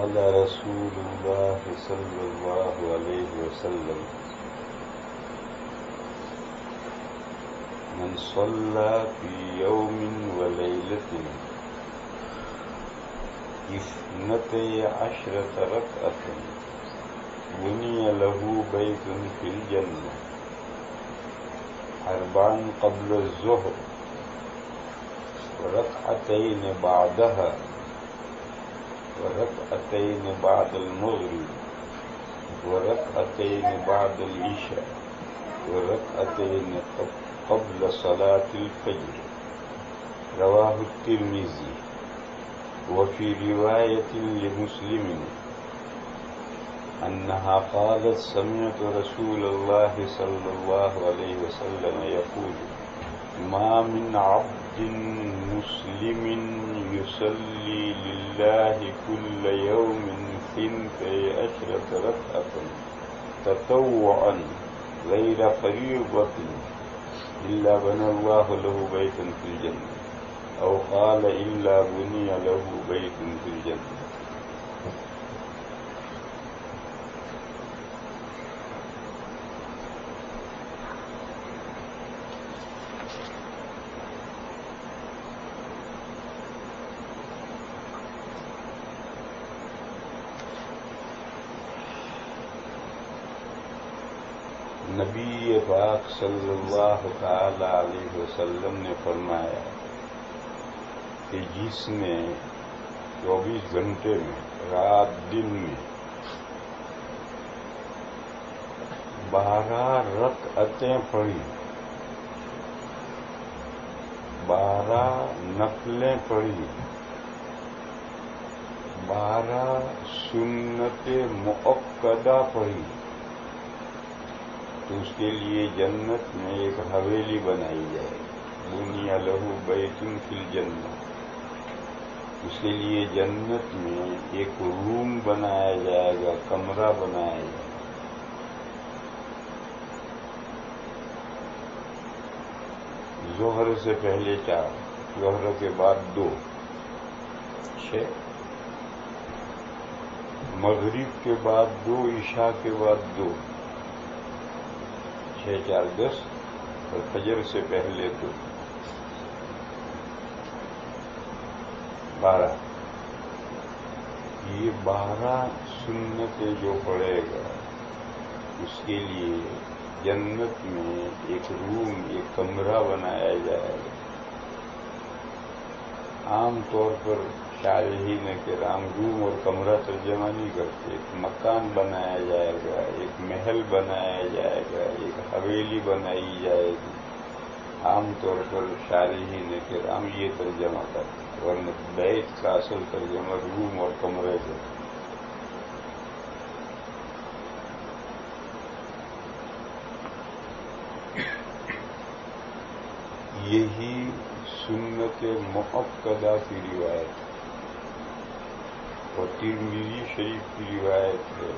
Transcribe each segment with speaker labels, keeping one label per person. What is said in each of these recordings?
Speaker 1: قال رسول الله صلى الله عليه وسلم من صلى في يوم وليلة 12 ركعة بني له بيت في الجنة 4 قبل الظهر وركعتين بعدها وركعتين بعد المغرب وركعتين بعد العشاء وركعتين قبل صلاة الفجر رواه الترمذي. وفي رواية لمسلم أنها قالت سمعت رسول الله صلى الله عليه وسلم يقول ما من عبد مسلم يصلي لله كل يوم 12 ركعة تطوعا غير فريضة إلا بنى الله له بيتا في الجنة أو قال إلا بني له بيت في الجنة. نبی پاک صلی اللہ تعالی علیہ وسلم نے فرمایا کہ جس نے 24 گھنٹے میں رات دن میں 12 رکعتیں پڑھی، 12 نفلیں پڑھی، 12 سنت مؤکدہ پڑھی، تو اس کے لیے جنت میں ایک حویلی بنائی جائے گی. بنی لہ بیت فی الجنہ، اس کے لیے جنت میں ایک روم بنایا جائے گا، کمرہ بنایا جائے گا. ظہر سے پہلے 4، ظہر کے بعد 2، 6، مغرب کے بعد 2، عشاء کے بعد 2، 6 4 10، اور فجر سے پہلے 2، 12. یہ 12 سنتیں جو پڑھے گا اس کے لیے جنت میں ایک روم، ایک کمرہ بنایا جائے گا. عام طور پر شارحین کرام روم اور کمرہ ترجمہ نہیں کرتے. ایک مکان بنایا جائے گا، ایک محل بنایا جائے گا، ایک حویلی بنائی جائے گی. عام طور پر شارحین کرام یہ ترجمہ کرتے، ورنہ بیت کا اصل ترجمہ روم اور کمرے سے. یہی سنت مؤکدہ کی روایت اور ترمذی شریف کی روایت ہے.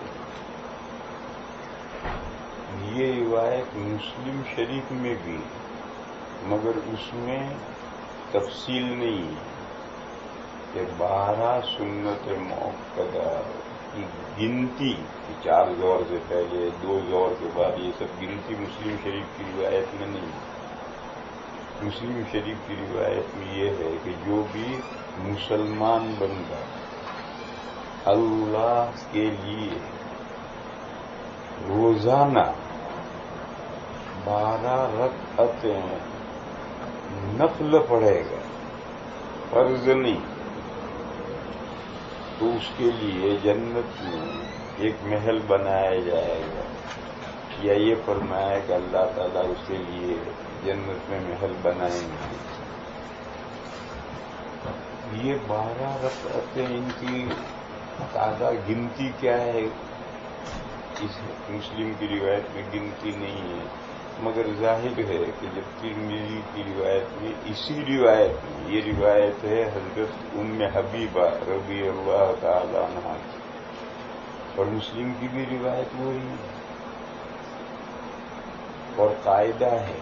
Speaker 1: یہ روایت مسلم شریف میں بھی، مگر اس میں تفصیل نہیں ہے کہ 12 سنت مؤکدہ کی گنتی، 4 ظہر سے پہلے، 2 ظہر کے بعد، یہ سب گنتی مسلم شریف کی روایت میں نہیں ہے. مسلم شریف کی روایت میں یہ ہے کہ جو بھی مسلمان بندہ اللہ کے لیے روزانہ 12 رکعتیں نفل پڑھے گا، فرض نہیں، تو اس کے لیے جنت میں ایک محل بنایا جائے گا. یا یہ فرمایا کہ اللہ تعالیٰ اس کے لیے جنت میں محل بنائیں گے. یہ 12 رکعتیں، ان کی تعداد گنتی کیا ہے اس مسلم کی روایت میں گنتی نہیں ہے، مگر ظاہر ہے کہ جب ترمذی کی روایت میں، اسی روایت میں، یہ روایت ہے حضرت ام حبیبہ رضی اللہ تعالی عنہا کی، اور مسلم کی بھی روایت وہی ہے. اور قاعدہ ہے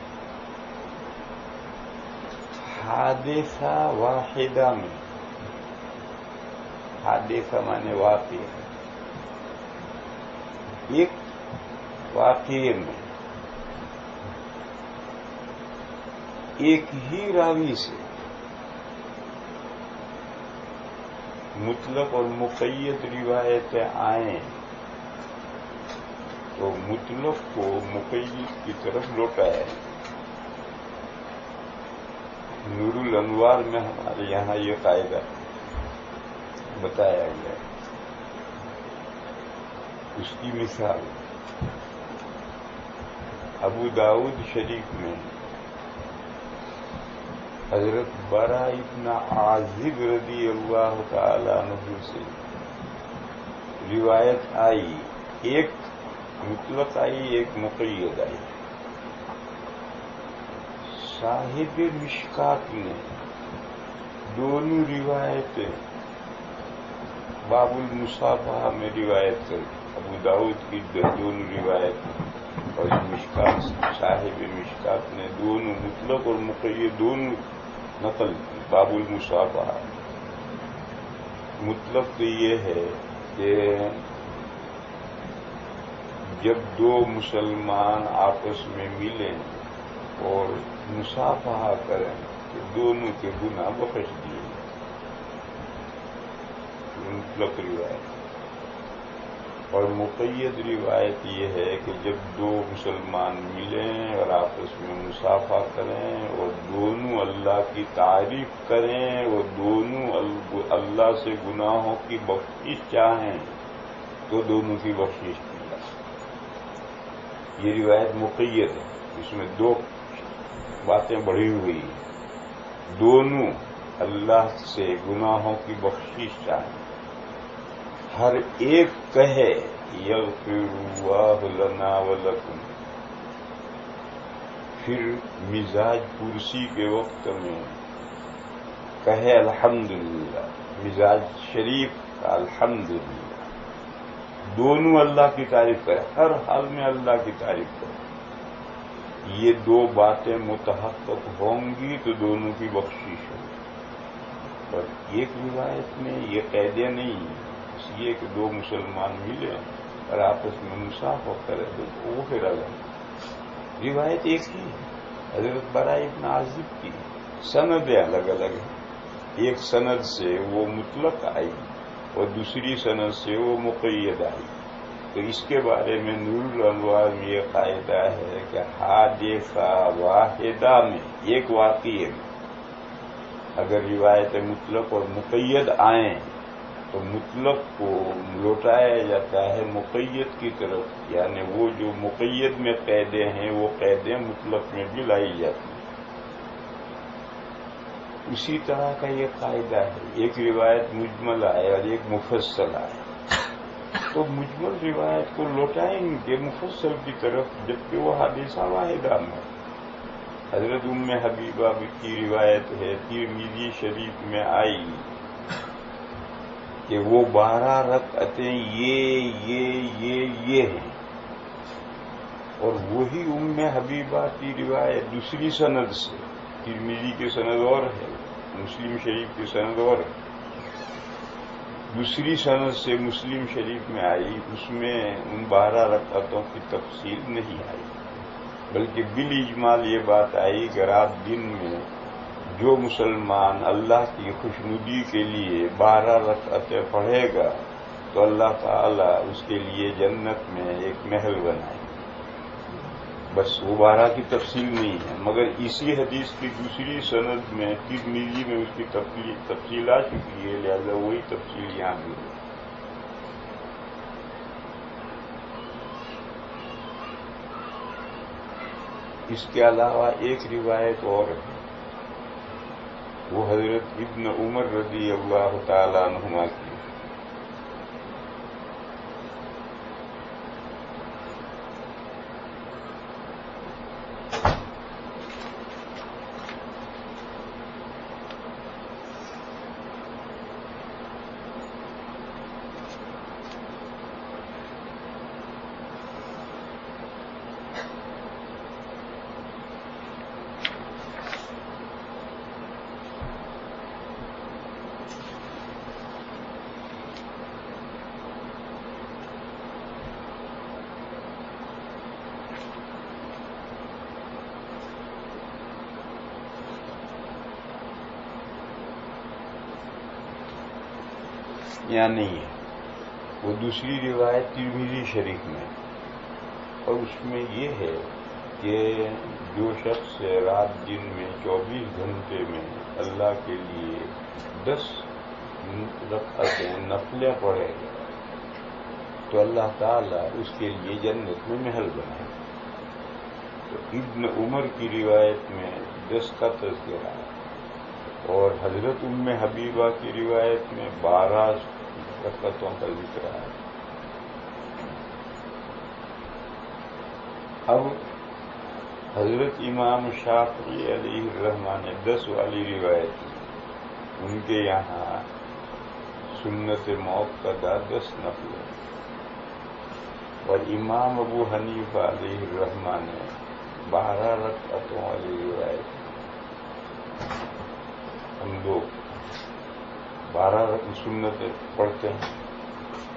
Speaker 1: حادثہ واحدہ میں، حادثہ مانے واقع ہے. ایک واقعے میں ایک ہی راوی سے مطلق اور مقید روایتیں آئیں تو مطلق کو مقید کی طرف لوٹائے. نور الانوار میں ہمارے یہاں یہ قاعدہ بتایا گیا. اس کی مثال ابو داؤد شریف میں حضرت برا ابن عازب رضی اللہ تعالی عنہ سے روایت آئی. ایک مطلق آئی، ایک مقید آئی. صاحب مشکات نے دونوں روایتیں باب المصافحہ میں روایت کر ابو داؤد کی دونوں روایت اور مشکات صاحب مشکات نے دونوں مطلق اور مقید دونوں نقل کی. باب المصافحہ مطلق تو یہ ہے کہ جب دو مسلمان آپس میں ملیں اور مصافحہ کریں تو دونوں کے گناہ بخش دیے. مطلق روایت. اور مقید روایت یہ ہے کہ جب دو مسلمان ملیں اور آپس میں مصافحہ کریں اور دونوں اللہ کی تعریف کریں اور دونوں اللہ سے گناہوں کی بخشش چاہیں تو دونوں کی بخشش کی جائے. یہ روایت مقید ہے. اس میں دو باتیں بڑھی ہوئی. دونوں اللہ سے گناہوں کی بخشش چاہیں. ہر ایک کہے یغفر اللہ لنا ولکم. پھر مزاج پرسی کے وقت میں کہے الحمدللہ. مزاج شریف کا الحمدللہ. دونوں اللہ کی تعریف کرے، ہر حال میں اللہ کی تعریف کرے. یہ دو باتیں متحقق ہوں گی تو دونوں کی بخشش ہوگی. اور ایک روایت میں یہ قیدیں نہیں ہیں. اس لیے کہ دو مسلمان ملے اور آپس میں مصافحہ کرے تو وہ پھر الگ. روایت ایک ہی ہے حضرت برا ابن عازب کی. سندیں الگ الگ ہیں. ایک سند سے وہ مطلق آئی اور دوسری سند سے وہ مقید آئی. تو اس کے بارے میں نور الانوار میں یہ قاعدہ ہے کہ حادثہ واحدہ میں ایک واقعے میں اگر روایت مطلق اور مقید آئیں تو مطلق کو لوٹایا جاتا ہے مقید کی طرف. یعنی وہ جو مقید میں قیدیں ہیں وہ قیدیں مطلق میں بھی لائی جاتی ہیں. اسی طرح کا یہ قاعدہ ہے. ایک روایت مجمل آئے اور ایک مفصل آئے تو مجمل روایت کو لوٹائیں گے مفصل کی طرف جبکہ وہ حادثہ واحدہ میں. حضرت ام حبیبہ کی روایت ہے ترمذی شریف میں آئی کہ وہ 12 رکعتیں یہ ہیں. اور وہی ام حبیبہ کی روایت دوسری سند سے ترمذی کی سند اور ہے، مسلم شریف کی سند اور ہے. دوسری سند سے مسلم شریف میں آئی. اس میں ان 12 رکعتوں کی تفصیل نہیں آئی بلکہ بالاجمال یہ بات آئی کہ رات دن میں جو مسلمان اللہ کی خوشنودی کے لیے 12 رکعتیں پڑھے گا تو اللہ تعالیٰ اس کے لیے جنت میں ایک محل بنائے. بس وہ 12 کی تفصیل نہیں ہے مگر اسی حدیث کی دوسری سند میں ترمذی میں اس کی تفصیل آ چکی ہے لہذا وہی تفصیل یہاں بھی ہے. اس کے علاوہ ایک روایت اور ہے وہ حضرت ابن عمر رضی اللہ تعالی عنہما کی. یہاں نہیں ہے. وہ دوسری روایت ترمذی شریف میں، اور اس میں یہ ہے کہ جو شخص رات دن میں 24 گھنٹے میں اللہ کے لیے 10 رکعتیں نفلیں پڑھے گا تو اللہ تعالیٰ اس کے لیے جنت میں محل بنائے. تو ابن عمر کی روایت میں 10 کا تذکرہ ہے، اور حضرت ام حبیبہ کی روایت میں 12 رکعتوں کا ذکر ہے. اب حضرت امام شافعی علیہ الرحمہ نے 10 والی روایت کی. ان کے یہاں سنت موقدہ 10 نفل ہے، اور امام ابو حنیفہ علیہ الرحمہ نے 12 رکعتوں والی روایت کی. ہم لوگ 12 سنتیں پڑھتے ہیں،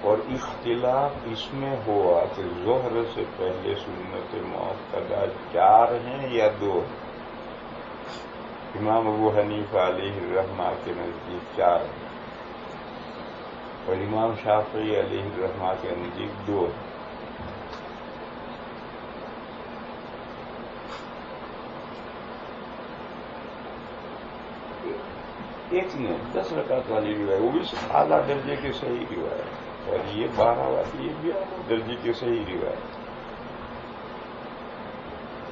Speaker 1: اور اختلاف اس میں ہوا کہ ظہر سے پہلے سنت موقدہ 4 ہیں یا 2 ہیں. امام ابو حنیفہ علیہ الرحمہ کے نزدیک 4 ہیں، اور امام شافعی علیہ الرحمہ کے نزدیک 2 ہیں. ایک نے 10 رکعت والی روایت، وہ بھی اعلیٰ درجے کے صحیح روایت، اور یہ 12 والی یہ بھی اعلیٰ درجے کے صحیح روایت.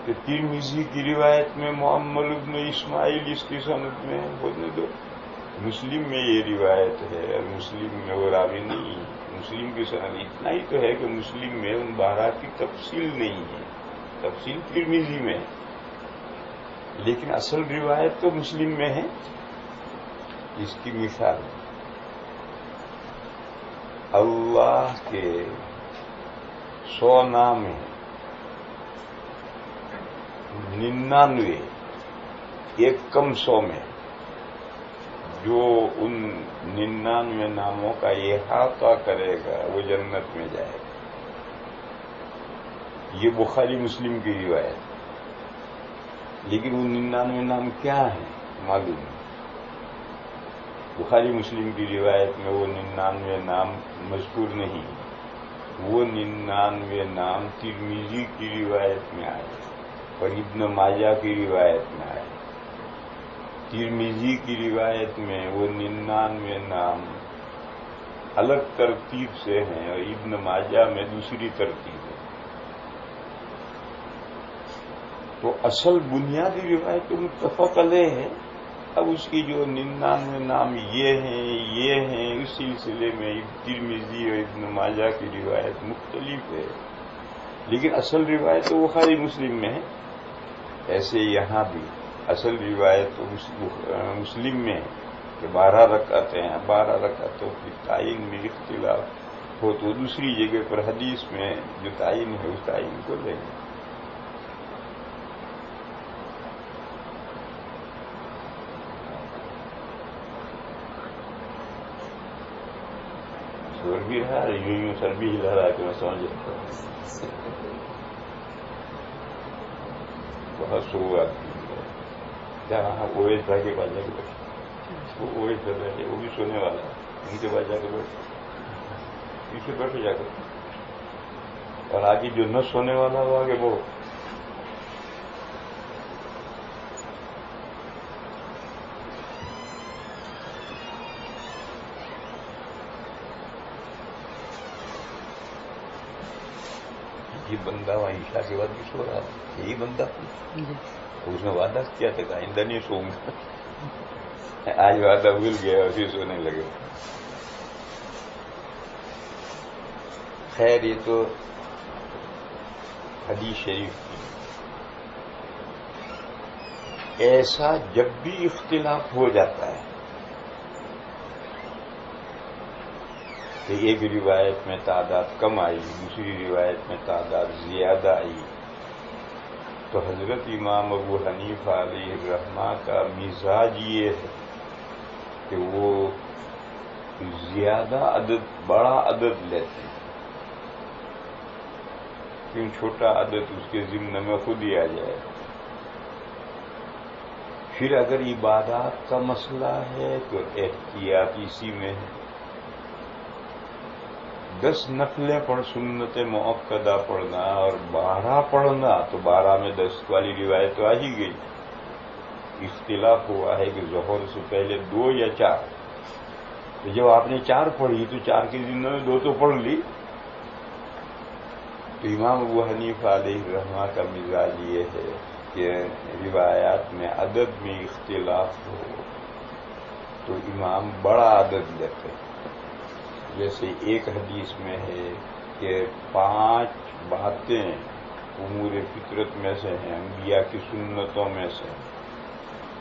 Speaker 1: کہ ترمذی کی روایت میں معمر بن اسماعیل اس کی سند میں بولنے دو. مسلم میں یہ روایت ہے، اور مسلم میں وہ راوی نہیں ہے. مسلم کی سند اتنا ہی تو ہے کہ مسلم میں ان 12 کی تفصیل نہیں ہے، تفصیل ترمذی میں ہے، لیکن اصل روایت تو مسلم میں ہے. اس کی مثال اللہ کے 100 نام ہیں، 99 ایک کم 100 میں، جو ان 99 ناموں کا احاطہ کرے گا وہ جنت میں جائے گا. یہ بخاری مسلم کی روایت، لیکن وہ 99 نام کیا ہیں معلوم ہے. بخاری مسلم کی روایت میں وہ 99 نام مذکور نہیں، وہ 99 نام ترمذی کی روایت میں آئے اور ابن ماجہ کی روایت میں آئے. ترمذی کی روایت میں وہ 99 نام الگ ترتیب سے ہیں، اور ابن ماجہ میں دوسری ترتیب ہے. تو اصل بنیادی روایت تو متفق علیہ ہے. اب اس کی جو 99 نام یہ ہیں اس سلسلے میں ترمذی اور ابن ماجہ کی روایت مختلف ہے، لیکن اصل روایت تو بخاری مسلم میں ہے. ایسے یہاں بھی اصل روایت تو مسلم میں ہے کہ 12 رکعتیں ہیں. 12 رکعتوں کی تعین میں اختلاف ہو تو دوسری جگہ پر حدیث میں جو تعین ہے اس تعین کو لیں گے. سور بھی رہا ہے، یوں سر بھی ہلا رہا ہے کہ میں سمجھ رہتا ہوں. بہت سو آدمی جہاں اویس بھائی کے پاس جا کے بیٹھے، وہ اویس بھائی بیٹھے، وہ بھی سونے والا ہے، ان کے پاس جا کے بیٹھے، پیچھے بیٹھے جا کر. اور آگے جو نہ سونے والا وہ آگے وہ یہ بندہ وہاں عشاء کے بعد بھی سو رہا تھا. یہی بندہ اس نے وعدہ کیا تھا کہ آئندہ نہیں سوؤں گا. آج وعدہ بھول گیا اور پھر سونے لگے. خیر یہ تو حدیث شریف کی. ایسا جب بھی اختلاف ہو جاتا ہے کہ ایک روایت میں تعداد کم آئی، دوسری روایت میں تعداد زیادہ آئی، تو حضرت امام ابو حنیفہ علیہ الرحمہ کا مزاج یہ ہے کہ وہ زیادہ عدد، بڑا عدد لیتے ہیں، کیوں چھوٹا عدد اس کے ضمن میں خود ہی آ جائے. پھر اگر عبادات کا مسئلہ ہے تو احتیاط اسی میں ہے 10 نفلیں پڑھ سنت مؤکدہ پڑھنا اور 12 پڑھنا، تو 12 میں 10 والی روایت تو آ ہی گئی. اختلاف ہوا ہے کہ ظہر سے پہلے 2 یا 4. تو جب آپ نے 4 پڑھی تو 4 کی زندوں میں 2 تو پڑھ لی. تو امام ابو حنیفہ علیہ الرحمہ کا مزاج یہ ہے کہ روایات میں عدد میں اختلاف ہو تو امام بڑا عدد لیتے ہیں. جیسے ایک حدیث میں ہے کہ 5 باتیں امور فطرت میں سے ہیں، انبیاء کی سنتوں میں سے.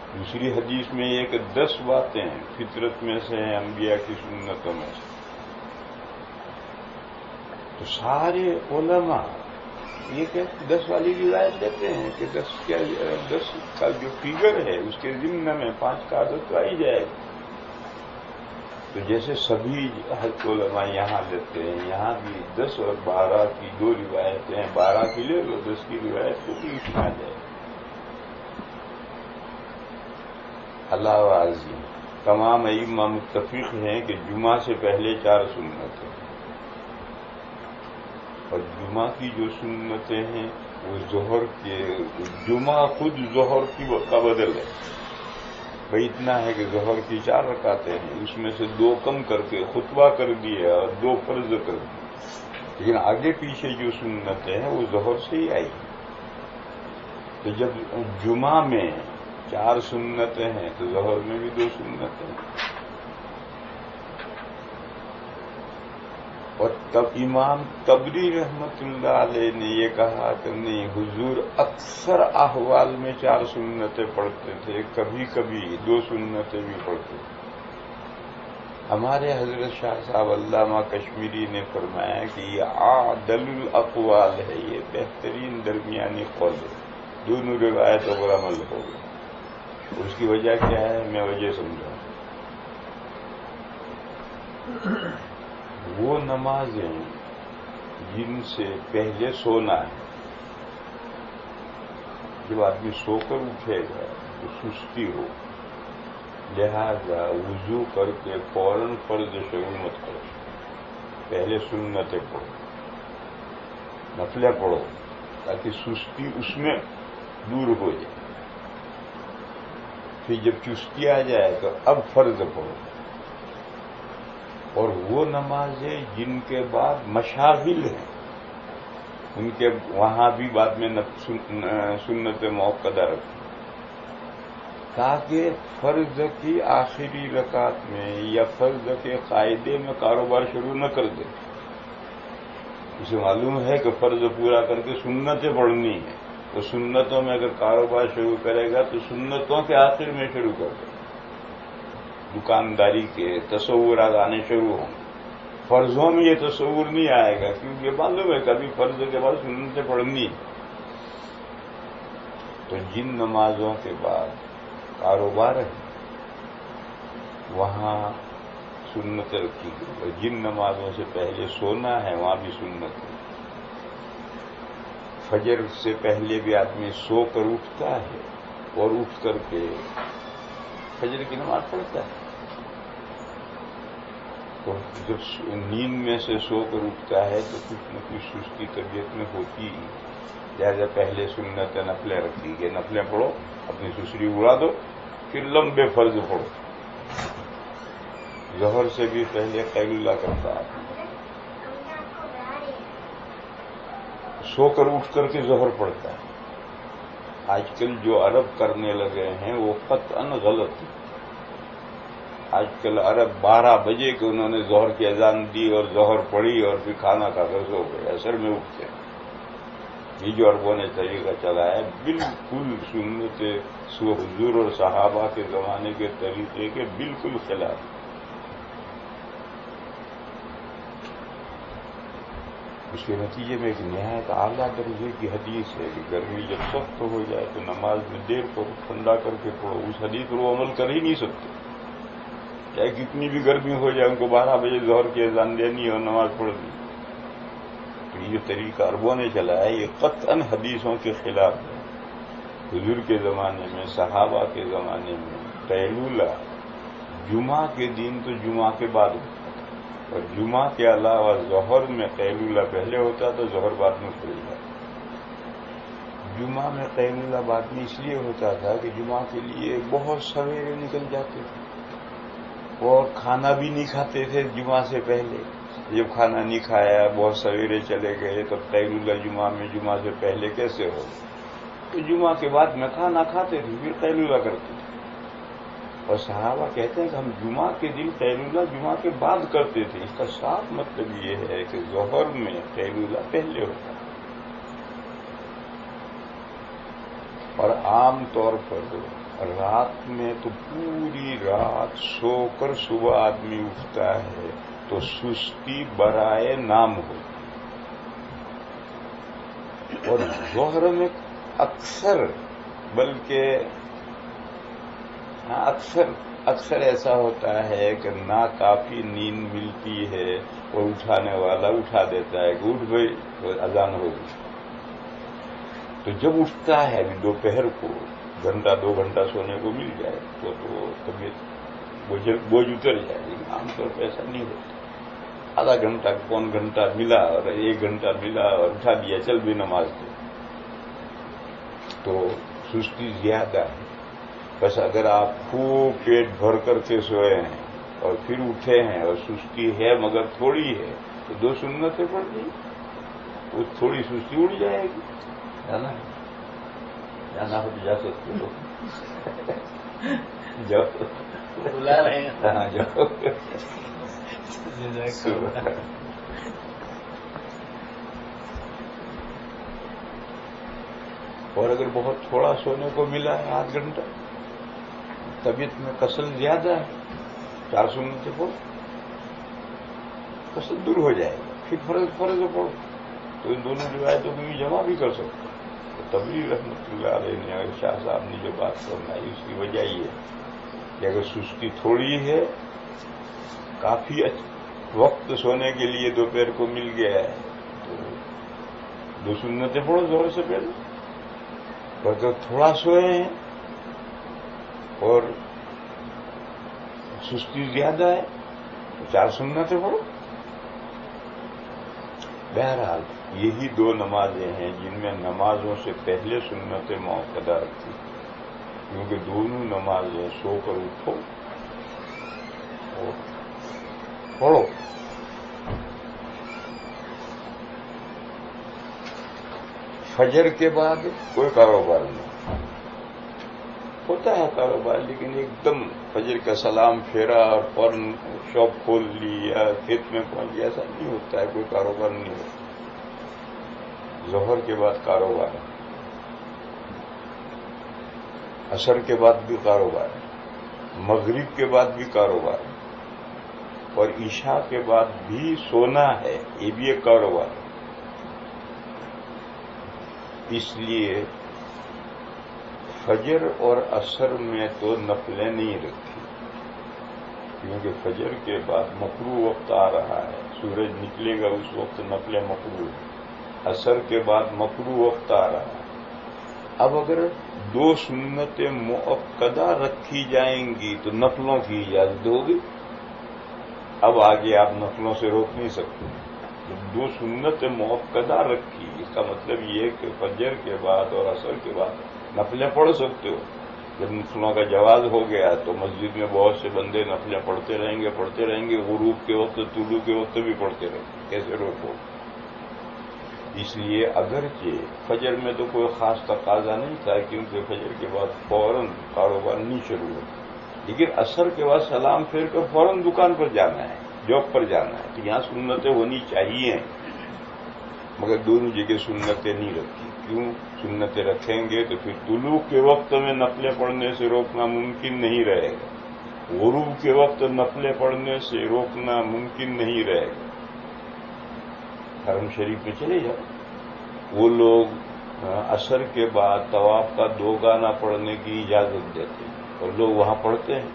Speaker 1: دوسری حدیث میں یہ کہ 10 باتیں فطرت میں سے ہیں، انبیاء کی سنتوں میں سے. تو سارے علماء یہ کہ 10 والی روایت لیتے ہیں کہ 10 کا جو فگر ہے اس کے ضمن میں 5 کا عدد تو آ ہی جائے گا. تو جیسے سبھی علماء یہاں لیتے ہیں، یہاں بھی 10 اور 12 کی 2 روایتیں ہیں. 12 کی لے لو، 10 کی روایت کو بھی اس میں آ جائے. اللہ عظیم تمام ائمہ متفق ہیں کہ جمعہ سے پہلے 4 سنتیں، اور جمعہ کی جو سنتیں ہیں وہ ظہر کے، جمعہ خود ظہر کا بدل ہے. بھئی اتنا ہے کہ ظہر کی 4 رکعتیں ہیں، اس میں سے 2 کم کر کے خطبہ کر دیا اور 2 فرض کر دیے. لیکن آگے پیچھے جو سنتیں ہیں وہ ظہر سے ہی آئی. تو جب جمعہ میں 4 سنتیں ہیں تو ظہر میں بھی 2 سنتیں ہیں. اور تب امام طبری رحمت اللہ علیہ نے یہ کہا کہ نہیں، حضور اکثر احوال میں 4 سنتیں پڑھتے تھے، کبھی کبھی 2 سنتیں بھی پڑھتے تھے. ہمارے حضرت شاہ صاحب علامہ کشمیری نے فرمایا کہ یہ اعدل الاقوال ہے، یہ بہترین درمیانی قول ہے. دونوں روایتوں پر عمل ہو گیا. اس کی وجہ کیا ہے؟ میں وجہ سمجھا. وہ نمازیں جن سے پہلے سونا ہے، جب آدمی سو کر اٹھے گا تو سستی ہو، لہذا وضو کر کے فوراً فرض شروع مت کرو، پہلے سنتیں پڑھو، نفلیں پڑھو تاکہ سستی اس میں دور ہو جائے. پھر جب چستی آ جائے تو اب فرض پڑھو. اور وہ نمازیں جن کے بعد مشاغل ہیں ان کے وہاں بھی بعد میں سنت مؤکدہ رکھیں، تاکہ فرض کی آخری رکعت میں یا فرض کے قاعدے میں کاروبار شروع نہ کر دے. اسے معلوم ہے کہ فرض پورا کر کے سنتیں پڑھنی ہے، تو سنتوں میں اگر کاروبار شروع کرے گا تو سنتوں کے آخر میں شروع کر دے. دکانداری کے تصورات آنے شروع ہوں. فرضوں میں یہ تصور نہیں آئے گا کیونکہ معلوم ہے کبھی فرض کے بعد سنتیں پڑھنی ہے. تو جن نمازوں کے بعد کاروبار ہے وہاں سنت رکھی گئی، اور جن نمازوں سے پہلے سونا ہے وہاں بھی سنت ہے. فجر سے پہلے بھی آدمی سو کر اٹھتا ہے اور اٹھ کر کے فجر کی نماز پڑھتا ہے. تو جب نیند میں سے سو کر اٹھتا ہے تو کچھ نہ کچھ سستی طبیعت میں ہوتی ہی، لہٰذا پہلے سنت نفلیں رکھی گئی. نفلیں پڑھو، اپنی سسری اڑا دو، پھر لمبے فرض پڑھو. ظہر سے بھی پہلے قیل اللہ کرتا ہے، سو کر اٹھ کر کے ظہر پڑھتا ہے. آج کل جو عرب کرنے لگے ہیں وہ قطعاً غلط ہے. آج کل عرب 12 بجے کے انہوں نے ظہر کی اذان دی اور ظہر پڑھی اور پھر کھانا کھا کر سو گئے، عصر میں اٹھتے ہیں. یہ جو عربوں نے طریقہ چلایا ہے بالکل سنت حضور اور صحابہ کے زمانے کے طریقے کے بالکل خلاف. اس کے نتیجے میں ایک نہایت اعلیٰ درجے کی حدیث ہے کہ گرمی جب سخت ہو جائے تو نماز میں دیر کرو، ٹھنڈا کر کے پڑھو. اس حدیث پر وہ عمل کر ہی نہیں سکتے، چاہے کتنی بھی گرمی ہو جائے ان کو 12 بجے ظہر کی اذان دینی اور نماز پڑھنی. تو یہ طریقہ عربوں نے چلایا، یہ قطعاً حدیثوں کے خلاف ہے. حضور کے زمانے میں، صحابہ کے زمانے میں قیلولہ جمعہ کے دن تو جمعہ کے بعد ہوتا تھا. اور جمعہ کے علاوہ ظہر میں قیلولہ پہلے ہوتا تو ظہر بعد میں کھل جاتا. جمعہ میں قیلولہ بعد میں اس لیے ہوتا تھا کہ جمعہ کے لیے بہت سویرے نکل جاتے تھے اور کھانا بھی نہیں کھاتے تھے جمعہ سے پہلے. جب کھانا نہیں کھایا بہت سویرے چلے گئے تو قیلولہ جمعہ میں جمعہ سے پہلے کیسے ہو؟ تو جمعہ کے بعد میں کھانا کھاتے تھے پھر قیلولہ کرتے تھے. اور صحابہ کہتے ہیں کہ ہم جمعہ کے دن قیلولہ جمعہ کے بعد کرتے تھے. اس کا صاف مطلب یہ ہے کہ ظہر میں قیلولہ پہلے ہوتا ہے. اور عام طور پر رات میں تو پوری رات سو کر صبح آدمی اٹھتا ہے تو سستی برائے نام ہوتی. اور ظہر میں اکثر بلکہ اکثر ایسا ہوتا ہے کہ نہ کافی نیند ملتی ہے اور اٹھانے والا اٹھا دیتا ہے کہ اٹھ بھائی اذان ہو گئی. تو جب اٹھتا ہے ابھی دوپہر کو گھنٹہ 2 گھنٹہ سونے کو مل جائے تو طبیعت بوجھ اتر جائے. لیکن عام طور پہ ایسا نہیں ہوتا. آدھا گھنٹہ پون گھنٹہ ملا اور 1 گھنٹہ ملا اور اٹھا دیا چل بھی نماز دے تو سستی زیادہ ہے. بس اگر آپ خوب پیٹ بھر کر کے سوئے ہیں اور پھر اٹھے ہیں اور سستی ہے مگر تھوڑی ہے تو 2 سنتیں پڑھ دی وہ تھوڑی سستی اڑ جائے گی. جانا ہو تو جا سکتے ہو. جاؤ
Speaker 2: بلا رہے ہیں.
Speaker 1: ہاں جاؤ. اور اگر بہت تھوڑا سونے کو ملا ہے 8 گھنٹہ طبیعت میں کسل زیادہ ہے 4 سنتیں پڑھو کسل دور ہو جائے گا. پھر فرض پڑھو تو ان دونوں روایتوں کو بھی جمع بھی کر سکتے. تبلیغ رحمۃ اللہ علیہ نے اور شاہ صاحب نے جو بات فرمائی اس کی وجہ یہ ہے کہ اگر سستی تھوڑی ہے کافی وقت سونے کے لیے دوپہر کو مل گیا ہے تو 2 سنتیں پڑھو ظہر سے پہلے. اور اگر تھوڑا سوئے ہیں اور سستی زیادہ ہے تو 4 سنتیں پڑھو. بہرحال یہی 2 نمازیں ہیں جن میں نمازوں سے پہلے سنتیں موقدہ رکھی کیونکہ دونوں نمازیں سو کر اٹھو اور پڑھو. فجر کے بعد کوئی کاروبار نہیں ہوتا ہے کاروبار لیکن ایک دم فجر کا سلام پھیرا اور فوراً شاپ کھول لی یا کھیت میں پہنچ گیا ایسا نہیں ہوتا ہے. کوئی کاروبار نہیں ہوتا. ظہر کے بعد کاروبار ہے عصر کے بعد بھی کاروبار ہے مغرب کے بعد بھی کاروبار ہے اور عشاء کے بعد بھی سونا ہے یہ بھی ایک کاروبار ہے. اس لیے فجر اور عصر میں تو نفلیں نہیں رکھی کیونکہ فجر کے بعد مکروہ وقت آ رہا ہے. سورج نکلے گا اس وقت نفلیں مکروہ ہیں. عصر کے بعد مکروہ وقت آ رہا ہے. اب اگر 2 سنتیں مؤکدہ رکھی جائیں گی تو نفلوں کی اجازت ہوگی. اب آگے آپ نفلوں سے روک نہیں سکتے. جب 2 سنتیں مؤکدہ رکھی اس کا مطلب یہ کہ فجر کے بعد اور عصر کے بعد نفلیں پڑھ سکتے ہو. جب نفلوں کا جواز ہو گیا تو مسجد میں بہت سے بندے نفلیں پڑھتے رہیں گے غروب کے وقت طلوع کے وقت بھی پڑھتے رہیں گے. کیسے روکو؟ اس لیے اگرچہ فجر میں تو کوئی خاص تقاضا نہیں تھا کیونکہ فجر کے بعد فوراً کاروبار نہیں شروع ہو لیکن عصر کے بعد سلام پھیر کر فوراً دکان پر جانا ہے جاب پر جانا ہے تو یہاں سنتیں ہونی چاہیے مگر دونوں جگہ سنتیں نہیں رکھی. کیوں سنتیں رکھیں گے تو پھر طلوع کے وقت میں نفلیں پڑھنے سے روکنا ممکن نہیں رہے گا. غروب کے وقت نفلیں پڑھنے سے روکنا ممکن نہیں رہے گا. حرم شریف میں چلے جاؤ وہ لوگ عصر کے بعد طواف کا 2 گانا پڑھنے کی اجازت دیتے ہیں اور لوگ وہاں پڑھتے ہیں.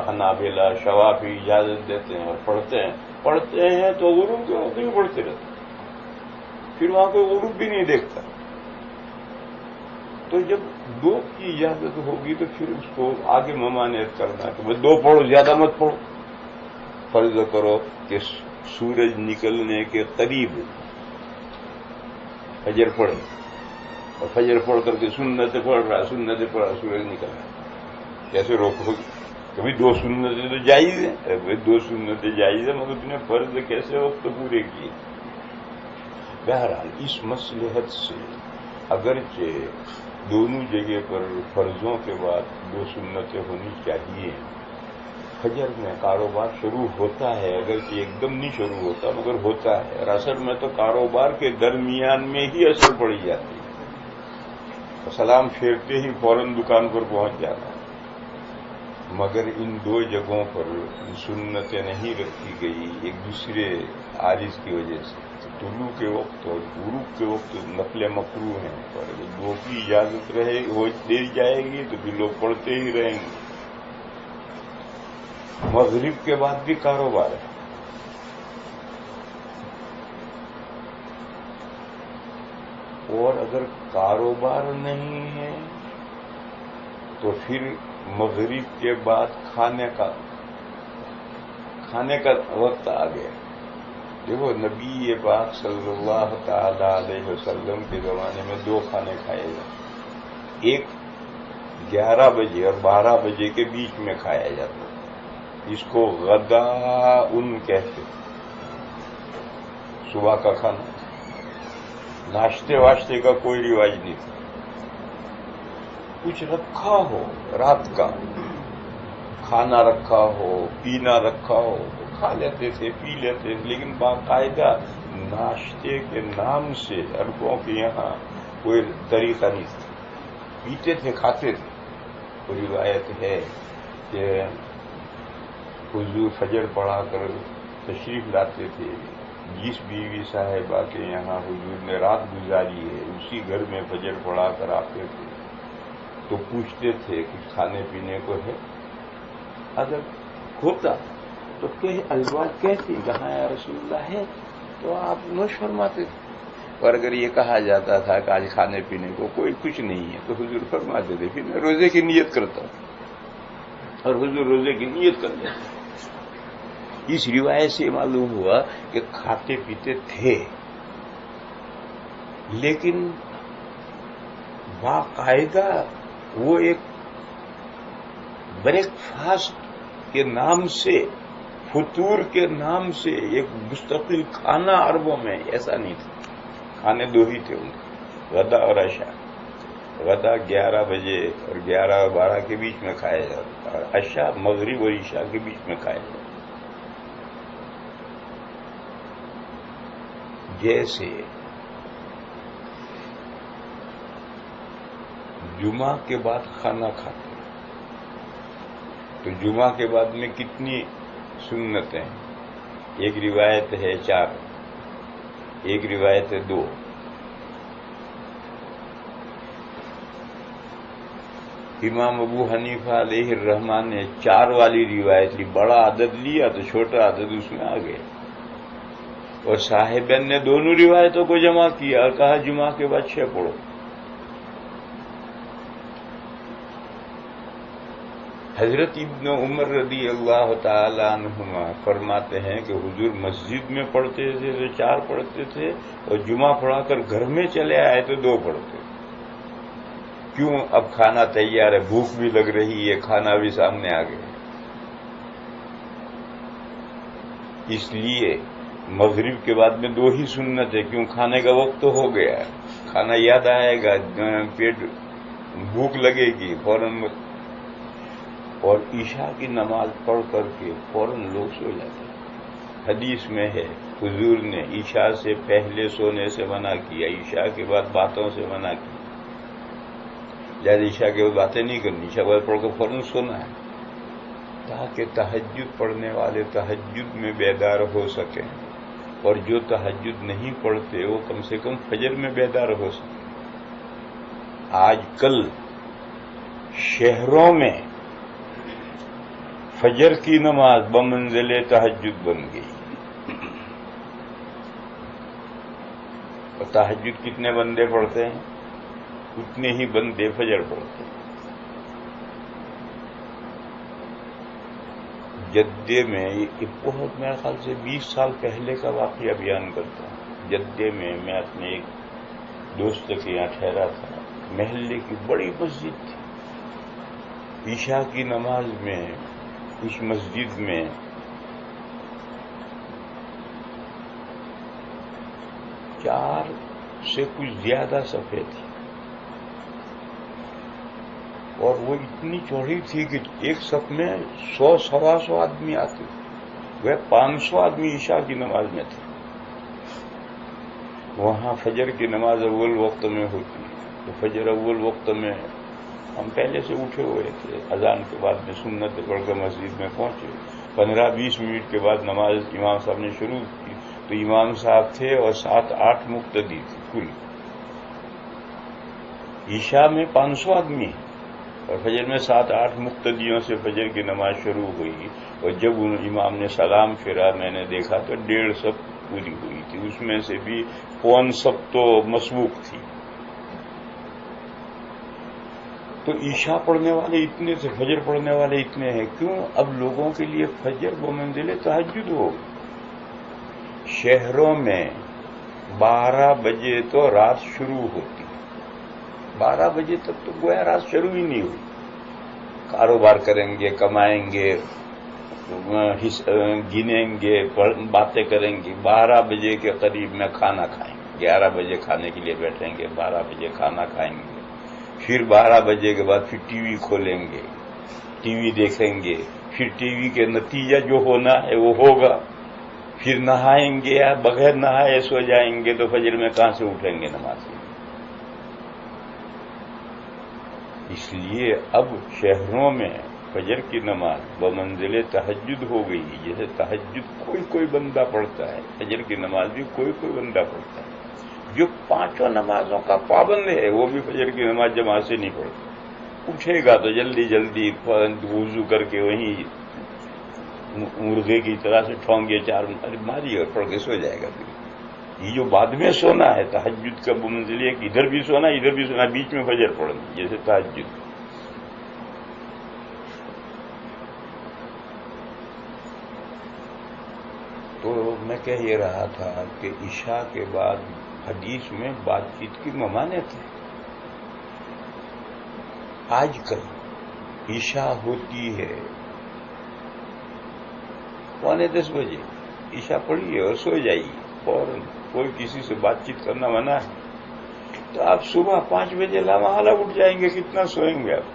Speaker 1: حنابلہ شوافی اجازت دیتے ہیں اور پڑھتے ہیں تو غروب کے وقت بھی پڑھتے رہتے ہیں. پھر وہاں کوئی غروب بھی نہیں دیکھتا. تو جب 2 کی اجازت ہوگی تو پھر اس کو آگے ممانعت کرنا کہ 2 پڑھو زیادہ مت پڑھو. فرض کرو کہ سورج نکلنے کے قریب فجر پڑے اور فجر پڑھ کر کے سنتیں پڑھ رہا سورج نکل رہا، کیسے روکو؟ کبھی 2 سنتیں تو جائز ہیں، 2 سنتیں جائز ہیں، مگر تم نے فرض کیسے وقت پورے کیے؟ بہرحال اس مصلحت سے اگرچہ دونوں جگہ پر فرضوں کے بعد 2 سنتیں ہونی چاہیے، فجر میں کاروبار شروع ہوتا ہے، اگرچہ ایک دم نہیں شروع ہوتا مگر ہوتا ہے، اور عصر میں تو کاروبار کے درمیان میں ہی اثر پڑی جاتی ہے، سلام پھیرتے ہی فوراً دکان پر پہنچ جانا ہے، مگر ان 2 جگہوں پر سنتیں نہیں رکھی گئی ایک دوسرے عارض کی وجہ سے۔ طلوع کے وقت اور غروب کے وقت نفل مکروہ ہیں، پر اگر 2 کی اجازت دے جائے گی تو پھر لوگ پڑھتے ہی رہیں گے۔ مغرب کے بعد بھی کاروبار ہے، اور اگر کاروبار نہیں ہے تو پھر مغرب کے بعد کھانے کا وقت آ گیا۔ دیکھو نبی پاک صلی اللہ تعالی علیہ وسلم کے زمانے میں 2 کھانے کھائے جاتے، ایک 11 بجے اور 12 بجے کے بیچ میں کھایا جاتا، اس کو غداء کہتے، صبح کا کھانا، ناشتے واشتے کا کوئی رواج نہیں تھا، کچھ رکھا ہو رات کا کھانا رکھا ہو پینا رکھا ہو تو کھا لیتے تھے پی لیتے تھے، لیکن باقاعدہ ناشتے کے نام سے عربوں کے یہاں کوئی طریقہ نہیں تھا، پیتے تھے کھاتے تھے۔ وہ روایت ہے کہ حضور فجر پڑھا کر تشریف لاتے تھے، جس بیوی صاحبہ کے یہاں حضور نے رات گزاری ہے اسی گھر میں فجر پڑھا کر آتے تھے، تو پوچھتے تھے کچھ کھانے پینے کو ہے؟ اگر ہوتا تو ازواج کہتی کہاں یا رسول اللہ ہے تو آپ نوش فرماتے تھے، اور اگر یہ کہا جاتا تھا کہ آج کھانے پینے کو کوئی کچھ نہیں ہے تو حضور فرماتے تھے پھر میں روزے کی نیت کرتا ہوں، اور حضور روزے کی نیت کر لیتے۔ اس روایت سے معلوم ہوا کہ کھاتے پیتے تھے، لیکن باقاعدہ وہ ایک بریک فاسٹ کے نام سے، فطور کے نام سے ایک مستقل کھانا عربوں میں ایسا نہیں تھا، کھانے 2 ہی تھے ان کے، غدا اور عشاء۔ غدا 11 بجے اور 11 اور 12 کے بیچ میں کھایا جاتا، اور عشاء مغرب اور عشاء کے بیچ میں کھایا جاتا۔ جیسے جمعہ کے بعد کھانا کھاتے تو جمعہ کے بعد میں کتنی سنتیں؟ ایک روایت ہے 4، ایک روایت ہے 2۔ امام ابو حنیفہ علیہ الرحمن نے 4 والی روایت لی، بڑا عدد لیا تو چھوٹا عدد اس میں آ گیا، اور صاحبین نے دونوں روایتوں کو جمع کیا اور کہا جمعہ کے بعد 6 پڑھو۔ حضرت ابن عمر رضی اللہ تعالی عنہما فرماتے ہیں کہ حضور مسجد میں پڑھتے تھے تو 4 پڑھتے تھے، اور جمعہ پڑھا کر گھر میں چلے آئے تو 2 پڑھتے۔ کیوں؟ اب کھانا تیار ہے، بھوک بھی لگ رہی ہے، کھانا بھی سامنے آ گیا، اس لیے مغرب کے بعد میں 2 ہی سنت ہے، کیوں؟ کھانے کا وقت تو ہو گیا ہے، کھانا یاد آئے گا، پیٹ بھوک لگے گی فوراً، اور عشاء کی نماز پڑھ کر کے فوراً لوگ سو جاتے ہیں۔ حدیث میں ہے حضور نے عشاء سے پہلے سونے سے منع کیا، عشاء کے بعد باتوں سے منع کیا، لہٰذا عشاء کے بعد باتیں نہیں کرنی، عشاء کے بعد پڑھ کر فوراً سونا ہے، تاکہ تہجد پڑھنے والے تہجد میں بیدار ہو سکیں، اور جو تہجد نہیں پڑھتے وہ کم سے کم فجر میں بیدار ہو سکیں۔ آج کل شہروں میں فجر کی نماز بمنزل تہجد بن گئی، اور تہجد کتنے بندے پڑھتے ہیں؟ اتنے ہی بندے فجر پڑھتے ہیں۔ جدے میں یہ بہت میرے خیال سے 20 سال پہلے کا واقعہ بیان کرتا ہوں. جدے میں اپنے ایک دوست کے یہاں ٹھہرا تھا. محلے کی بڑی مسجد تھی. عشاء کی نماز میں اس مسجد میں 4 سے کچھ زیادہ صفیں تھی اور وہ اتنی چوڑی تھی کہ ایک صف میں 100-125 آدمی آتے. وہ 500 آدمی عشاء کی نماز میں تھے. وہاں فجر کی نماز اول وقت میں ہوتی ہے. تو فجر اول وقت میں ہم پہلے سے اٹھے ہوئے تھے. اذان کے بعد میں سنت پڑھ کر مسجد میں پہنچے. 15-20 منٹ کے بعد نماز امام صاحب نے شروع کی. تو امام صاحب تھے اور 7-8 مقتدی تھے کل. عشاء میں 500 آدمی اور فجر میں 7-8 مقتدیوں سے فجر کی نماز شروع ہوئی. اور جب امام نے سلام پھیرا میں نے دیکھا تو 1.5 صف پوری ہوئی تھی. اس میں سے بھی 1 صف تو مسبوق تھی. تو عشاء پڑھنے والے اتنے تھے, فجر پڑھنے والے اتنے ہیں. کیوں؟ اب لوگوں کے لیے فجر بمنزل تہجد ہو گئی. شہروں میں 12 بجے تو رات شروع ہوتی. 12 بجے تک تو گویا رات شروع ہی نہیں ہوئی. کاروبار کریں گے, کمائیں گے, گنیں گے, باتیں کریں گے. 12 بجے کے قریب میں کھانا کھائیں گے. 11 بجے کھانے کے لیے بیٹھیں گے, 12 بجے کھانا کھائیں گے. پھر 12 بجے کے بعد پھر ٹی وی کھولیں گے, ٹی وی دیکھیں گے. پھر ٹی وی کے نتیجہ جو ہونا ہے وہ ہوگا. پھر نہائیں گے یا بغیر نہائے سو جائیں گے تو فجر میں کہاں سے اٹھیں گے نماز کے لیے. اس لیے اب شہروں میں فجر کی نماز بمنزل تہجد ہو گئی. جیسے تہجد کوئی بندہ پڑھتا ہے, فجر کی نماز بھی کوئی بندہ پڑھتا ہے. جو 5 نمازوں کا پابند ہے وہ بھی فجر کی نماز جماعت سے نہیں پڑھتا. اٹھے گا تو جلدی وضو کر کے وہیں مرغے کی طرح سے ٹھونگے 4 ماری اور پڑھ کے سو جائے گا. پھر یہ جو بعد میں سونا ہے تہجد کا منزل ہے کہ ادھر بھی سونا بیچ میں فجر پڑھنا, جیسے تہجد. تو میں کہہ یہ رہا تھا کہ عشاء کے بعد حدیث میں بات چیت کی ممانعت ہے. آج کل عشاء ہوتی ہے 9:45 بجے, عشاء پڑھیے اور سو جائیے فوراً. کوئی کسی سے بات چیت کرنا منع ہے. تو آپ صبح 5 بجے لامحالہ اٹھ جائیں گے, کتنا سوئیں گے آپ.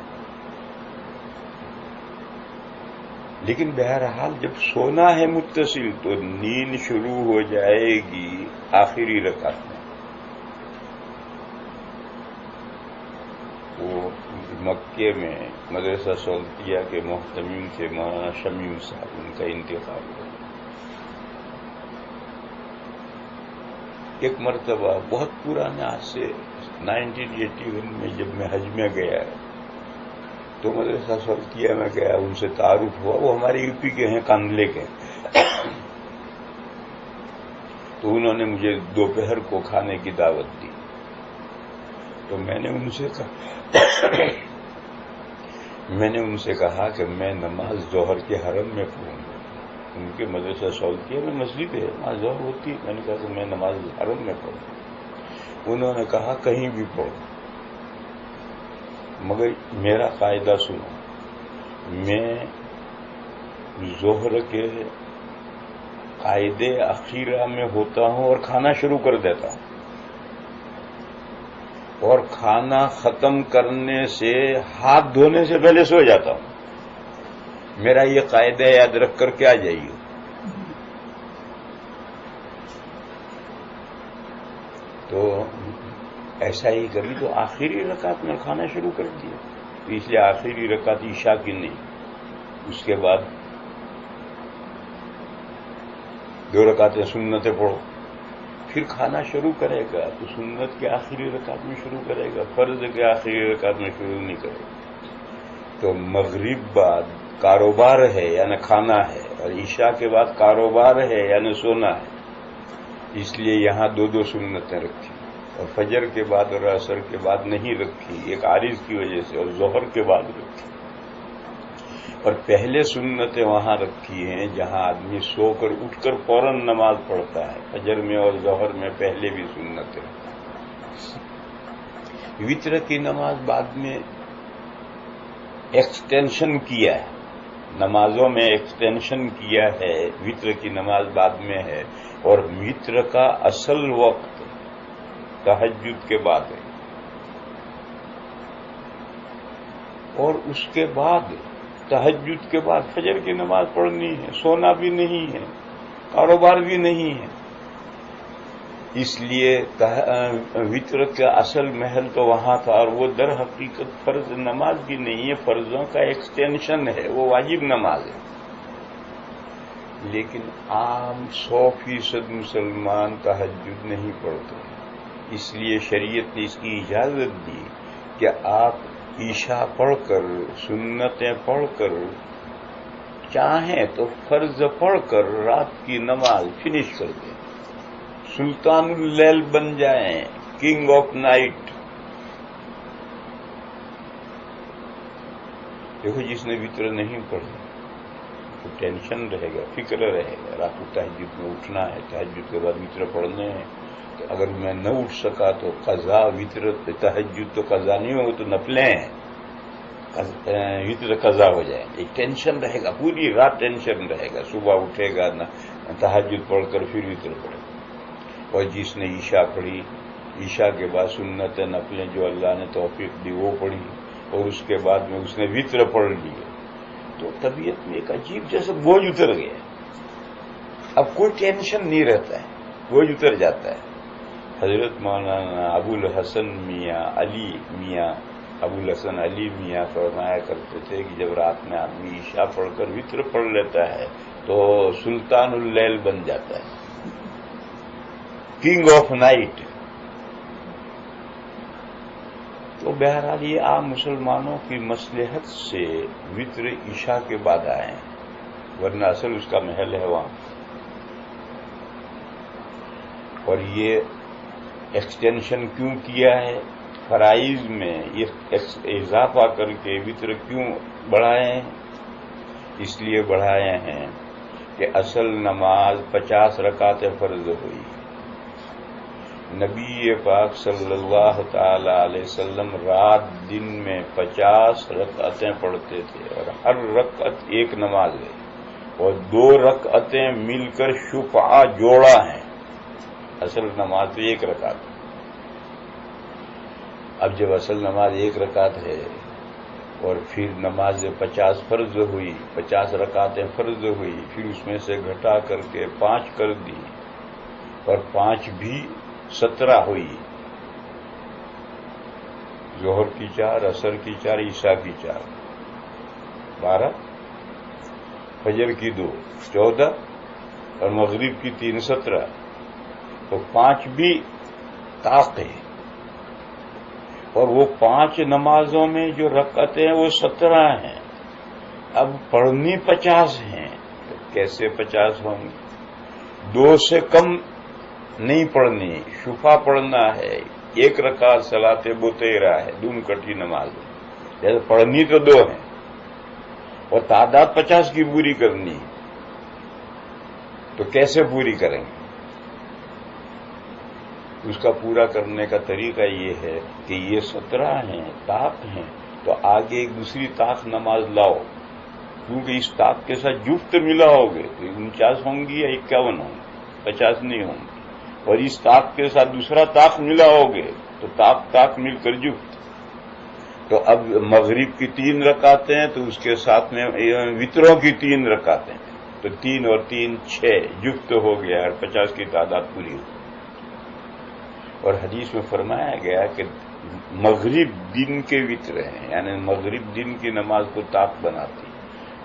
Speaker 1: لیکن بہرحال جب سونا ہے متصل تو نیند شروع ہو جائے گی آخری رکعت میں. وہ مکے میں مدرسہ سولتیہ کے محتمم تھے مولانا شمیم صاحب, ان کا انتقال ہوا. ایک مرتبہ بہت پرانے, آج سے 1981 میں جب میں حج میں گیا تو مدرسہ سولتیہ میں گیا, ان سے تعارف ہوا. وہ ہمارے یو پی کے ہیں, کاندلے کے. تو انہوں نے مجھے دوپہر کو کھانے کی دعوت دی. تو میں نے ان سے کہا کہ میں نماز ظہر کے حرم میں پڑھوں گا. ان کے مدرسہ سولتیہ میں مسجد ہے, وہاں ظہر ہوتی ہے. میں نے کہا کہ میں نماز حرم میں پڑھوں گا. انہوں نے کہا کہیں بھی پڑھو, مگر میرا قاعدہ سنو. میں ظہر کے قاعدے اخیرہ میں ہوتا ہوں اور کھانا شروع کر دیتا ہوں, اور کھانا ختم کرنے سے ہاتھ دھونے سے پہلے سو جاتا ہوں. میرا یہ قاعدہ یاد رکھ کر کے آ جائیے. تو ایسا ہی کبھی تو آخری رکعت میں کھانا شروع کر دیا. تو اس لیے آخری رکعت عشاء کی نہیں, اس کے بعد 2 رکعتیں سنتیں پڑھو, پھر کھانا شروع کرے گا تو سنت کے آخری رکعت میں شروع کرے گا, فرض کے آخری رکعت میں شروع نہیں کرے گا. تو مغرب بعد کاروبار ہے یعنی کھانا ہے, اور عشاء کے بعد کاروبار ہے یعنی سونا ہے. اس لیے یہاں 2 سنتیں رکھی, اور فجر کے بعد اور عصر کے بعد نہیں رکھی, ایک عارض کی وجہ سے, اور ظہر کے بعد رکھی. اور پہلے سنتیں وہاں رکھی ہیں جہاں آدمی سو کر اٹھ کر فوراً نماز پڑھتا ہے. فجر میں اور ظہر میں پہلے بھی سنتیں. وتر کی نماز بعد میں ایکسٹینشن کیا ہے، نمازوں میں ایکسٹینشن کیا ہے. وتر کی نماز بعد میں ہے اور وتر کا اصل وقت تہجد کے بعد ہے، اور اس کے بعد تہجد کے بعد فجر کی نماز پڑھنی ہے. سونا بھی نہیں ہے، کاروبار بھی نہیں ہے. اس لیے وتر کا اصل محل تو وہاں تھا، اور وہ در حقیقت فرض نماز بھی نہیں ہے، فرضوں کا ایکسٹینشن ہے، وہ واجب نماز ہے. لیکن عام 100% مسلمان تہجد نہیں پڑھتے، اس لیے شریعت نے اس کی اجازت دی کہ آپ عشاء پڑھ کر، سنتیں پڑھ کر، چاہیں تو فرض پڑھ کر رات کی نماز فنش کر دیں، سلطان اللیل بن جائیں، کنگ آف نائٹ. دیکھو جس نے وتر نہیں پڑھی تو ٹینشن رہے گا، فکر رہے گا، رات کو تہجد میں اٹھنا ہے، تہجد کے بعد وتر پڑھنے ہیں. تو اگر میں نہ اٹھ سکا تو قضا وتر، تہجد تو قضا نہیں ہوگا تو نفلیں ہیں، وتر قضا ہو جائے. ایک ٹینشن رہے گا، پوری رات ٹینشن رہے گا. صبح اٹھے گا تہجد پڑھ کر پھر وتر پڑھے گا. اور جس نے عشاء پڑھی، عشاء کے بعد سنت نفلیں جو اللہ نے توفیق دی وہ پڑھی، اور اس کے بعد میں اس نے وتر پڑھ لیے، تو طبیعت میں ایک عجیب جیسے بوجھ اتر گیا. اب کوئی ٹینشن نہیں رہتا ہے، بوجھ اتر جاتا ہے. حضرت مولانا ابو الحسن علی میاں فرمایا کرتے تھے کہ جب رات میں آدمی عشاء پڑھ کر وتر پڑھ لیتا ہے تو سلطان اللیل بن جاتا ہے، کنگ آف نائٹ. تو بہرحال یہ عام مسلمانوں کی مصلحت سے وتر عشاء کے بعد آئے ہیں، ورنہ اصل اس کا محل ہے وہاں. اور یہ ایکسٹینشن کیوں کیا ہے فرائض میں، یہ اضافہ کر کے وتر کیوں بڑھائے ہیں؟ اس لیے بڑھائے ہیں کہ اصل نماز 50 رکعتیں فرض ہوئی. نبی پاک صلی اللہ تعالی علیہ وسلم رات دن میں 50 رکعتیں پڑھتے تھے، اور ہر رکعت ایک نماز ہے، اور 2 رکعتیں مل کر شفعہ جوڑا ہیں. اصل نماز تو 1 رکعت. اب جب اصل نماز 1 رکعت ہے اور پھر نماز 50 فرض ہوئی، 50 رکعتیں فرض ہوئی، پھر اس میں سے گھٹا کر کے 5 کر دی، اور 5 بھی 17 ہوئی. ظہر کی 4، عصر کی 4، عشاء کی 4، 12، فجر کی 2، 14، اور مغرب کی 3، 17. تو 5 بھی طاق ہے، اور وہ 5 نمازوں میں جو رکعتیں ہیں وہ 17 ہیں. اب پڑھنی 50 ہیں تو کیسے 50 ہوں گی؟ 2 سے کم نہیں پڑھنی، شفا پڑھنا ہے. 1 رکعت صلاۃ بطیرہ ہے، 2 کٹھی نماز ہے. جیسے پڑھنی تو 2 ہیں اور تعداد 50 کی پوری کرنی، تو کیسے پوری کریں گے؟ اس کا پورا کرنے کا طریقہ یہ ہے کہ یہ 17 ہیں، طاق ہیں، تو آگے ایک دوسری طاق نماز لاؤ، کیونکہ اس طاق کے ساتھ جفت ملا ہوگے تو 49 ہوں گی یا 51 ہوں گی، 50 نہیں ہوں گی. اور اس طاق کے ساتھ دوسرا طاق ملا ہوگے تو طاق مل کر جفت. تو اب مغرب کی 3 رکعتیں ہیں تو اس کے ساتھ میں وتروں کی 3 رکعتیں، تو 3 اور 3 6 جفت ہو گیا، اور 50 کی تعداد پوری ہو. اور حدیث میں فرمایا گیا کہ مغرب دن کے وتر ہیں، یعنی مغرب دن کی نماز کو طاق بناتی،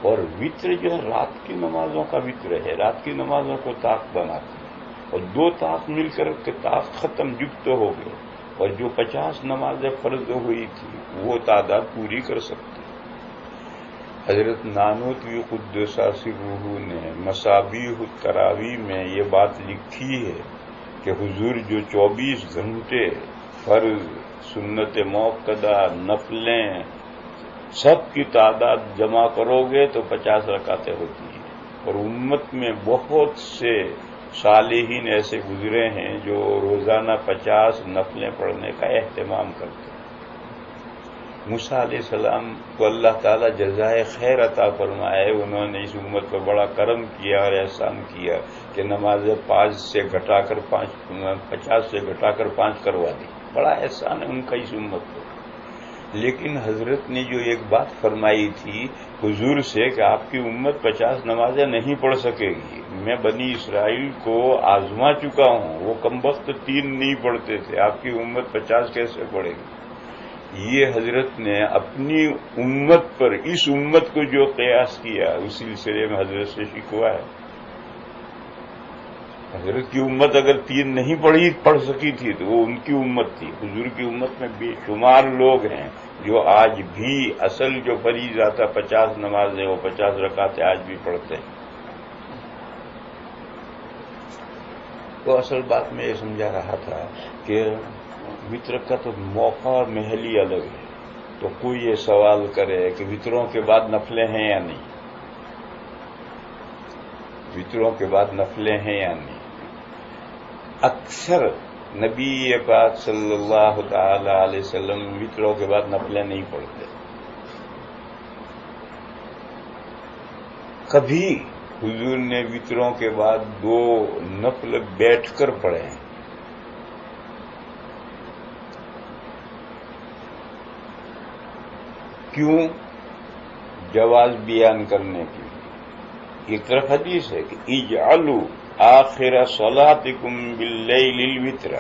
Speaker 1: اور وتر جو ہے رات کی نمازوں کا وتر ہے، رات کی نمازوں کو طاق بناتی. اور 2 طاق مل کر کے طاق ختم، جفت ہو گئے، اور جو 50 نمازیں فرض ہوئی تھی وہ تعداد پوری کر سکتی. حضرت نانوتوی قدس سرہ نے مصابیح التراویح میں یہ بات لکھی ہے کہ حضور جو 24 گھنٹے فرض، سنت موقدہ، نفلیں، سب کی تعداد جمع کرو گے تو 50 رکعتیں ہوتی ہیں، اور امت میں بہت سے صالحین ایسے گزرے ہیں جو روزانہ 50 نفلیں پڑھنے کا اہتمام کرتے ہیں۔ موسیٰ علیہ السلام کو اللہ تعالیٰ جزائے خیر عطا فرمائے، انہوں نے اس امت پر بڑا کرم کیا اور احسان کیا کہ نماز 50 سے گھٹا کر 5 کروا دی۔ بڑا احسان ہے ان کا اس امت پر۔ لیکن حضرت نے جو ایک بات فرمائی تھی حضور سے کہ آپ کی امت 50 نمازیں نہیں پڑھ سکے گی، میں بنی اسرائیل کو آزما چکا ہوں، وہ کمبخت 3 نہیں پڑھتے تھے، آپ کی امت 50 کیسے پڑھے گی؟ یہ حضرت نے اپنی امت پر اس امت کو جو قیاس کیا اس سلسلے میں حضرت سے شکوا ہے۔ حضرت کی امت اگر 3 نہیں پڑھ سکی تھی تو وہ ان کی امت تھی۔ حضور کی امت میں بے شمار لوگ ہیں جو آج بھی اصل جو فریضہ تھا 50 نمازیں، وہ 50 رکعتیں آج بھی پڑھتے ہیں۔ تو اصل بات میں یہ سمجھا رہا تھا کہ وطر کا تو موقع اور محل ہی الگ ہے۔ تو کوئی یہ سوال کرے کہ وطروں کے بعد نفلیں ہیں یا نہیں، وطروں کے بعد نفلیں ہیں یا نہیں؟ اکثر نبی پاک صلی اللہ تعالی علیہ وسلم وطروں کے بعد نفلیں نہیں پڑھتے۔ کبھی حضور نے وطروں کے بعد 2 نفل بیٹھ کر پڑھے ہیں۔ کیوں؟ جواز بیان کرنے کے لیے۔ ایک طرف حدیث ہے کہ اجعلوا آخر صلاتکم باللیل الوتر،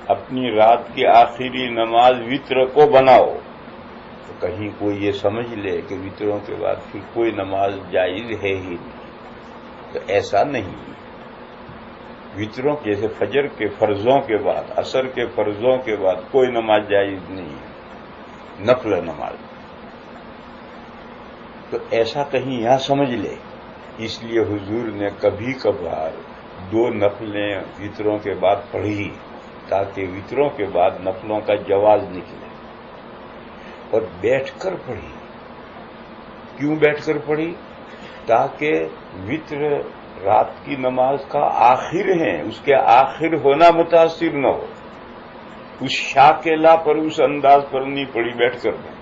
Speaker 1: اپنی رات کی آخری نماز وطر کو بناؤ۔ تو کہیں کوئی یہ سمجھ لے کہ وطروں کے بعد پھر کوئی نماز جائز ہے ہی نہیں، تو ایسا نہیں۔ وطروں جیسے فجر کے فرضوں کے بعد، عصر کے فرضوں کے بعد کوئی نماز جائز نہیں ہے، نفل نماز۔ تو ایسا کہیں یہاں سمجھ لے، اس لیے حضور نے کبھی کبھار 2 نفلیں وطروں کے بعد پڑھی تاکہ وطروں کے بعد نفلوں کا جواز نکلے، اور بیٹھ کر پڑھی۔ کیوں بیٹھ کر پڑھی؟ تاکہ وطر رات کی نماز کا آخر ہے، اس کے آخر ہونا متاثر نہ ہو، اس شاکلہ پر، اس انداز پر نہیں پڑھی، بیٹھ کر پڑھی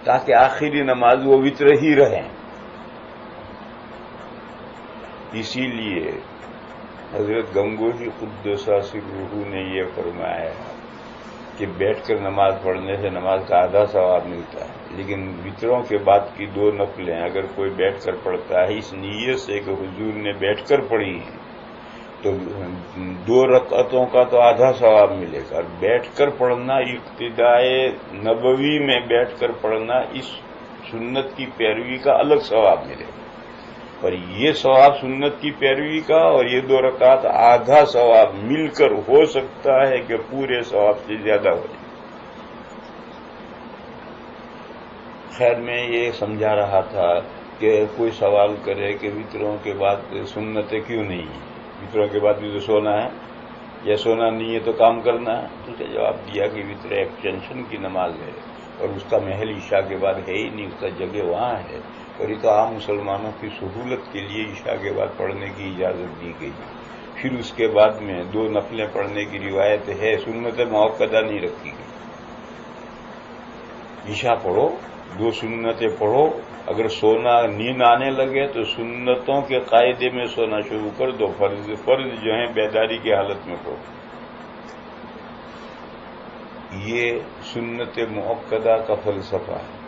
Speaker 1: تاکہ آخری نماز وہ وطر ہی رہیں۔ اسی لیے حضرت گنگوہی قدس سرہ نے یہ فرمایا کہ بیٹھ کر نماز پڑھنے سے نماز کا آدھا ثواب ملتا ہے، لیکن وطروں کے بعد کی 2 نفلیں اگر کوئی بیٹھ کر پڑھتا ہے اس نیت سے کہ حضور نے بیٹھ کر پڑھی ہیں تو 2 رکعتوں کا تو آدھا ثواب ملے گا، اور بیٹھ کر پڑھنا ابتدائے نبوی میں بیٹھ کر پڑھنا اس سنت کی پیروی کا الگ ثواب ملے گا، اور یہ ثواب سنت کی پیروی کا اور یہ 2 رکعت آدھا ثواب مل کر ہو سکتا ہے کہ پورے ثواب سے زیادہ ہو جائے۔ خیر میں یہ سمجھا رہا تھا کہ کوئی سوال کرے کہ وطروں کے بعد سنتیں کیوں نہیں ہیں، وطروں کے بعد بھی تو سونا ہے، یا سونا نہیں ہے تو کام کرنا ہے؟ تو اسے جواب دیا کہ وطر ایکسٹینشن کی نماز ہے اور اس کا محل عشاء کے بعد ہے ہی نہیں، اس کا جگہ وہاں ہے، اور یہ تو عام مسلمانوں کی سہولت کے لیے عشاء کے بعد پڑھنے کی اجازت دی گئی۔ پھر اس کے بعد میں 2 نفلیں پڑھنے کی روایت ہے، سنت موقدہ نہیں رکھی گئی۔ عشاء پڑھو، 2 سنتیں پڑھو، اگر سونا نیند آنے لگے تو سنتوں کے قاعدے میں سونا شروع کر دو، فرض جو ہیں بیداری کی حالت میں پڑھو۔ یہ سنت موقدہ کا فلسفہ ہے،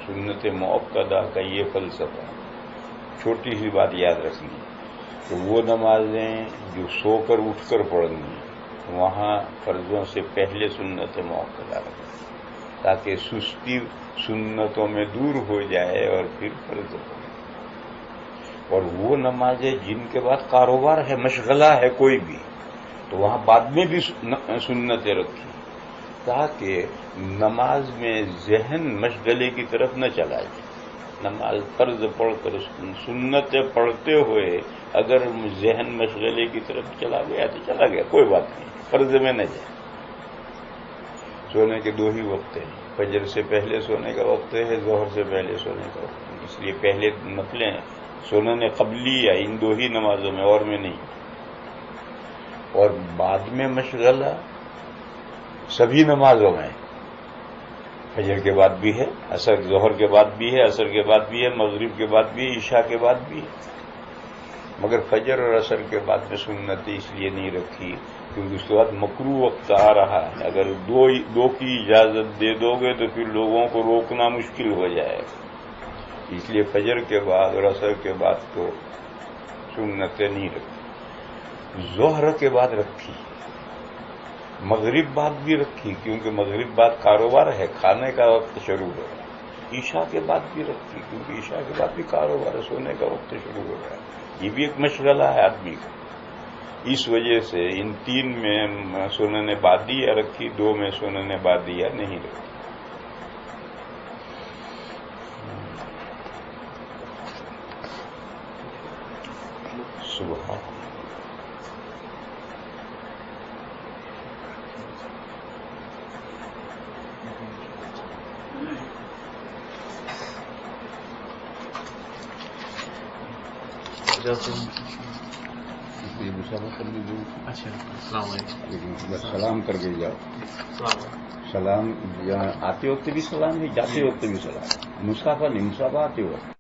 Speaker 1: سنت موقدہ کا یہ فلسفہ ہے۔ چھوٹی سی بات یاد رکھنی کہ وہ نمازیں جو سو کر اٹھ کر پڑھنی وہاں فرضوں سے پہلے سنت موقدہ رکھیں تاکہ سستی سنتوں میں دور ہو جائے اور پھر فرض پڑھیں۔ اور وہ نمازیں جن کے بعد کاروبار ہے، مشغلہ ہے کوئی بھی، تو وہاں بعد میں بھی سنتیں رکھی تاکہ نماز میں ذہن مشغلے کی طرف نہ چلا جائے۔ نماز فرض پڑھ کر سنتیں پڑھتے ہوئے اگر ذہن مشغلے کی طرف چلا گیا تو چلا گیا، کوئی بات نہیں، فرض میں نہ جائے۔ سونے کے دو ہی وقت ہیں، فجر سے پہلے سونے کا وقت ہے، ظہر سے پہلے سونے کا وقت ہے، اس لیے پہلے نفلیں سونے قبلی ہے ان دو ہی نمازوں میں، اور میں نہیں، اور بعد میں مشغلہ سبھی نمازوں میں، فجر کے بعد بھی ہے، عصر ظہر کے بعد بھی ہے، عصر کے بعد بھی ہے، مغرب کے بعد بھی ہے، عشاء کے بعد بھی ہے، مگر فجر اور عصر کے بعد میں سنت اس لیے نہیں رکھی کیونکہ اس کے بعد مکروہ وقت آ رہا ہے، اگر دو کی اجازت دے دو گے تو پھر لوگوں کو روکنا مشکل ہو جائے گا، اس لیے فجر کے بعد اور عصر کے بعد تو سنتیں نہیں رکھی، ظہر کے بعد رکھی، مغرب بعد بھی رکھی کیونکہ مغرب بعد کاروبار ہے، کھانے کا وقت شروع ہو رہا ہے، عشاء کے بعد بھی رکھی کیونکہ عشاء کے بعد بھی کاروبار ہے، سونے کا وقت شروع ہو رہا ہے، یہ بھی ایک مشغلہ ہے آدمی کا، اس وجہ سے ان تین میں سنن بادیہ رکھی، دو میں سنن بادیہ نہیں رکھی۔ صبح
Speaker 2: اچھا السلام علیکم،
Speaker 1: سلام کر کے جاؤ، سلام آتے وقت بھی سلام ہے، جاتے وقت بھی سلام، مسافہ نہیں، مسافہ آتے وقت